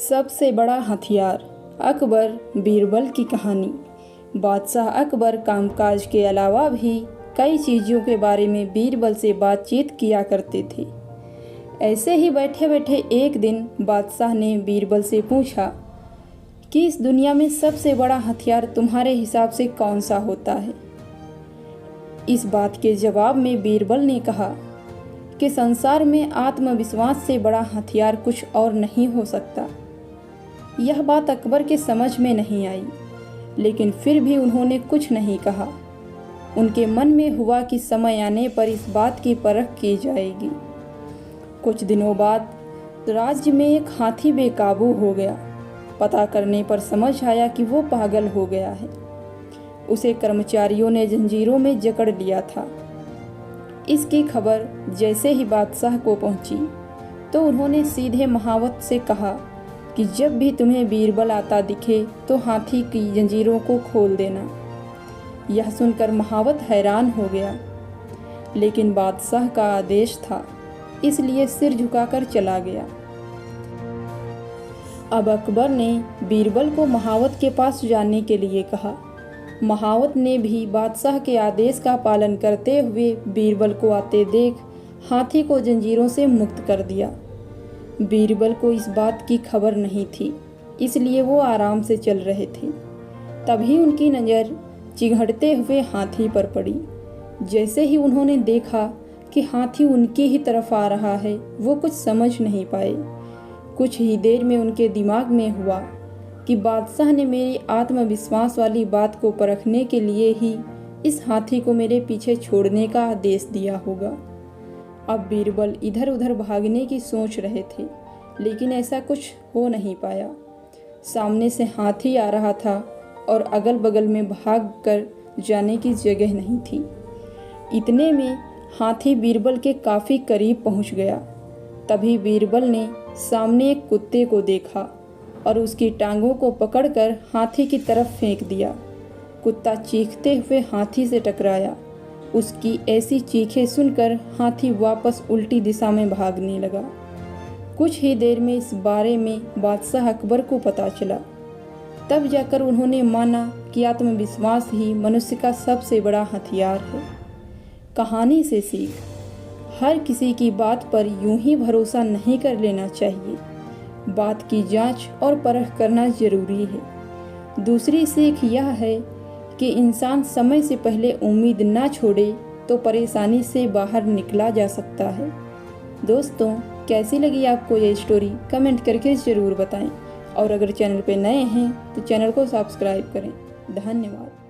सबसे बड़ा हथियार। अकबर बीरबल की कहानी। बादशाह अकबर कामकाज के अलावा भी कई चीज़ों के बारे में बीरबल से बातचीत किया करते थे। ऐसे ही बैठे बैठे एक दिन बादशाह ने बीरबल से पूछा कि इस दुनिया में सबसे बड़ा हथियार तुम्हारे हिसाब से कौन सा होता है। इस बात के जवाब में बीरबल ने कहा कि संसार में आत्मविश्वास से बड़ा हथियार कुछ और नहीं हो सकता। यह बात अकबर के समझ में नहीं आई, लेकिन फिर भी उन्होंने कुछ नहीं कहा। उनके मन में हुआ कि समय आने पर इस बात की परख की जाएगी। कुछ दिनों बाद राज्य में एक हाथी बेकाबू हो गया। पता करने पर समझ आया कि वो पागल हो गया है। उसे कर्मचारियों ने जंजीरों में जकड़ लिया था। इसकी खबर जैसे ही बादशाह को पहुंची तो उन्होंने सीधे महावत से कहा कि जब भी तुम्हें बीरबल आता दिखे तो हाथी की जंजीरों को खोल देना। यह सुनकर महावत हैरान हो गया, लेकिन बादशाह का आदेश था, इसलिए सिर झुकाकर चला गया। अब अकबर ने बीरबल को महावत के पास जाने के लिए कहा। महावत ने भी बादशाह के आदेश का पालन करते हुए बीरबल को आते देख हाथी को जंजीरों से मुक्त कर दिया। बीरबल को इस बात की खबर नहीं थी, इसलिए वो आराम से चल रहे थे। तभी उनकी नज़र चिघड़ते हुए हाथी पर पड़ी। जैसे ही उन्होंने देखा कि हाथी उनकी ही तरफ आ रहा है, वो कुछ समझ नहीं पाए। कुछ ही देर में उनके दिमाग में हुआ कि बादशाह ने मेरी आत्मविश्वास वाली बात को परखने के लिए ही इस हाथी को मेरे पीछे छोड़ने का आदेश दिया होगा। अब बीरबल इधर उधर भागने की सोच रहे थे, लेकिन ऐसा कुछ हो नहीं पाया। सामने से हाथी आ रहा था और अगल बगल में भाग कर जाने की जगह नहीं थी। इतने में हाथी बीरबल के काफ़ी करीब पहुंच गया। तभी बीरबल ने सामने एक कुत्ते को देखा और उसकी टांगों को पकड़कर हाथी की तरफ फेंक दिया। कुत्ता चीखते हुए हाथी से टकराया। उसकी ऐसी चीखें सुनकर हाथी वापस उल्टी दिशा में भागने लगा। कुछ ही देर में इस बारे में बादशाह अकबर को पता चला। तब जाकर उन्होंने माना कि आत्मविश्वास ही मनुष्य का सबसे बड़ा हथियार है। कहानी से सीख। हर किसी की बात पर यूं ही भरोसा नहीं कर लेना चाहिए। बात की जांच और परख करना जरूरी है। दूसरी सीख यह है कि इंसान समय से पहले उम्मीद ना छोड़े तो परेशानी से बाहर निकला जा सकता है। दोस्तों, कैसी लगी आपको ये स्टोरी कमेंट करके ज़रूर बताएं, और अगर चैनल पे नए हैं तो चैनल को सब्सक्राइब करें। धन्यवाद।